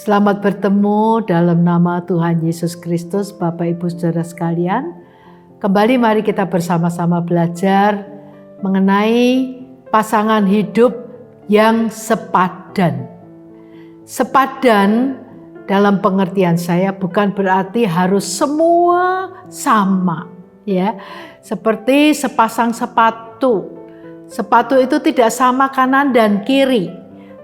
Selamat bertemu dalam nama Tuhan Yesus Kristus, Bapak Ibu Saudara sekalian. Kembali mari kita bersama-sama belajar mengenai pasangan hidup yang sepadan. Sepadan dalam pengertian saya bukan berarti harus semua sama, ya. Seperti sepasang sepatu. Sepatu itu tidak sama kanan dan kiri,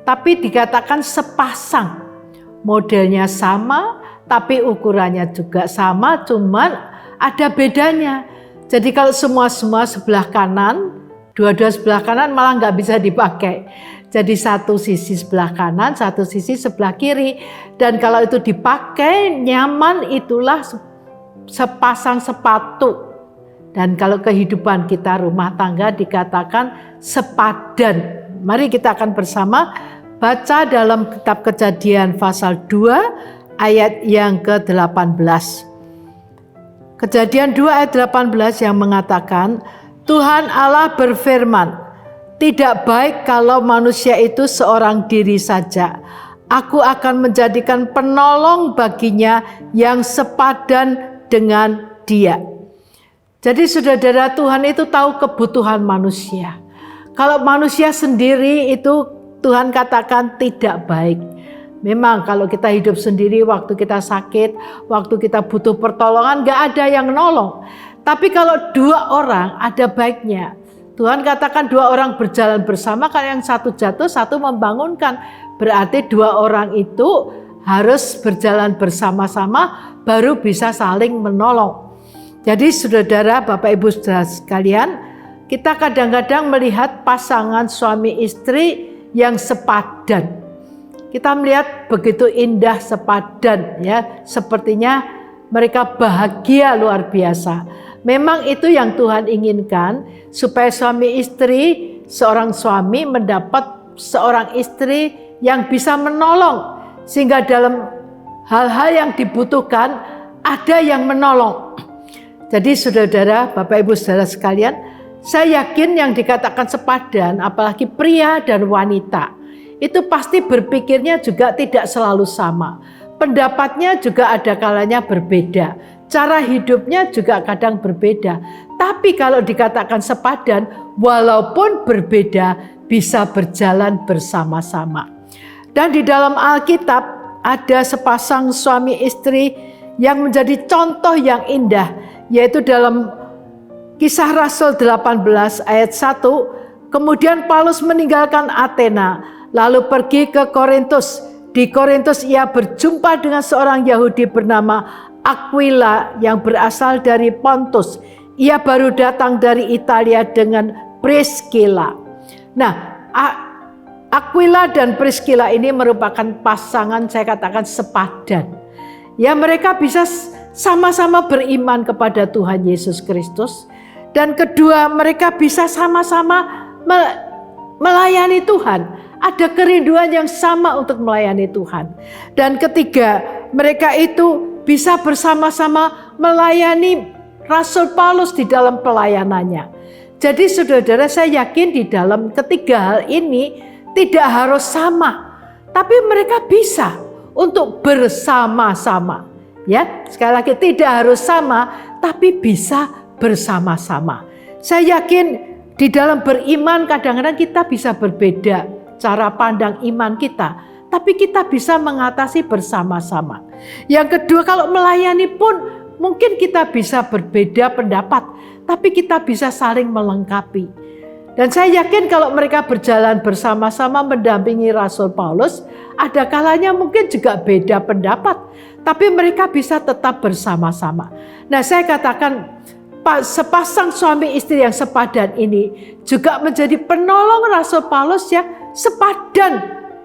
tapi dikatakan sepasang. Modelnya sama, tapi ukurannya juga sama, cuman ada bedanya. Jadi kalau semua sebelah kanan, dua-dua sebelah kanan malah nggak bisa dipakai. Jadi satu sisi sebelah kanan, satu sisi sebelah kiri. Dan kalau itu dipakai nyaman, itulah sepasang sepatu. Dan kalau kehidupan kita rumah tangga dikatakan sepadan. Mari kita akan bersama baca dalam kitab Kejadian pasal 2 ayat yang ke-18. Kejadian 2 ayat 18 yang mengatakan, Tuhan Allah berfirman, tidak baik kalau manusia itu seorang diri saja. Aku akan menjadikan penolong baginya yang sepadan dengan dia. Jadi saudara, Tuhan itu tahu kebutuhan manusia. Kalau manusia sendiri itu Tuhan katakan tidak baik. Memang kalau kita hidup sendiri, waktu kita sakit, waktu kita butuh pertolongan, gak ada yang nolong. Tapi kalau dua orang ada baiknya. Tuhan katakan dua orang berjalan bersama, kalau yang satu jatuh, satu membangunkan. Berarti dua orang itu harus berjalan bersama-sama, baru bisa saling menolong. Jadi saudara, Bapak Ibu saudara sekalian, kita kadang-kadang melihat pasangan suami istri yang sepadan. Kita melihat begitu indah sepadan, ya. Sepertinya mereka bahagia luar biasa. Memang itu yang Tuhan inginkan, supaya suami istri, seorang suami mendapat seorang istri yang bisa menolong, sehingga dalam hal-hal yang dibutuhkan ada yang menolong. Jadi saudara, Bapak Ibu saudara sekalian, saya yakin yang dikatakan sepadan, apalagi pria dan wanita, itu pasti berpikirnya juga tidak selalu sama. Pendapatnya juga ada kalanya berbeda. Cara hidupnya juga kadang berbeda. Tapi kalau dikatakan sepadan, walaupun berbeda, bisa berjalan bersama-sama. Dan di dalam Alkitab ada sepasang suami istri yang menjadi contoh yang indah, yaitu dalam Kisah Rasul 18 ayat 1, kemudian Paulus meninggalkan Athena, lalu pergi ke Korintus. Di Korintus ia berjumpa dengan seorang Yahudi bernama Aquila yang berasal dari Pontus. Ia baru datang dari Italia dengan Priscilla. Nah, Aquila dan Priscilla ini merupakan pasangan, saya katakan sepadan. Ya, mereka bisa sama-sama beriman kepada Tuhan Yesus Kristus. Dan kedua, mereka bisa sama-sama melayani Tuhan. Ada kerinduan yang sama untuk melayani Tuhan. Dan ketiga, mereka itu bisa bersama-sama melayani Rasul Paulus di dalam pelayanannya. Jadi saudara-saudara, saya yakin di dalam ketiga hal ini tidak harus sama, tapi mereka bisa untuk bersama-sama. Ya, sekali lagi tidak harus sama, tapi bisa bersama-sama. Saya yakin di dalam beriman kadang-kadang kita bisa berbeda cara pandang iman kita, tapi kita bisa mengatasi bersama-sama. Yang kedua, kalau melayani pun mungkin kita bisa berbeda pendapat, tapi kita bisa saling melengkapi. Dan saya yakin kalau mereka berjalan bersama-sama mendampingi Rasul Paulus, ada kalanya mungkin juga beda pendapat, tapi mereka bisa tetap bersama-sama. Nah, saya katakan sepasang suami istri yang sepadan ini juga menjadi penolong Rasul Paulus yang sepadan.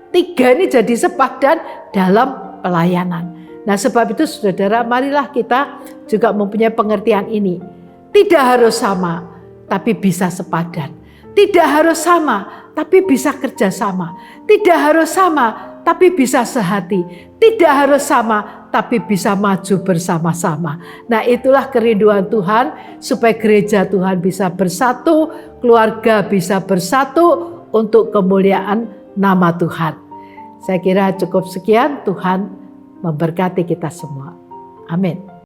Tiga ini jadi sepadan dalam pelayanan. Nah, sebab itu saudara, marilah kita juga mempunyai pengertian ini. Tidak harus sama, tapi bisa sepadan. Tidak harus sama, tapi bisa kerjasama. Tidak harus sama, tapi bisa sehati. Tidak harus sama, tapi bisa maju bersama-sama. Nah, itulah kerinduan Tuhan, supaya gereja Tuhan bisa bersatu, keluarga bisa bersatu untuk kemuliaan nama Tuhan. Saya kira cukup sekian, Tuhan memberkati kita semua. Amin.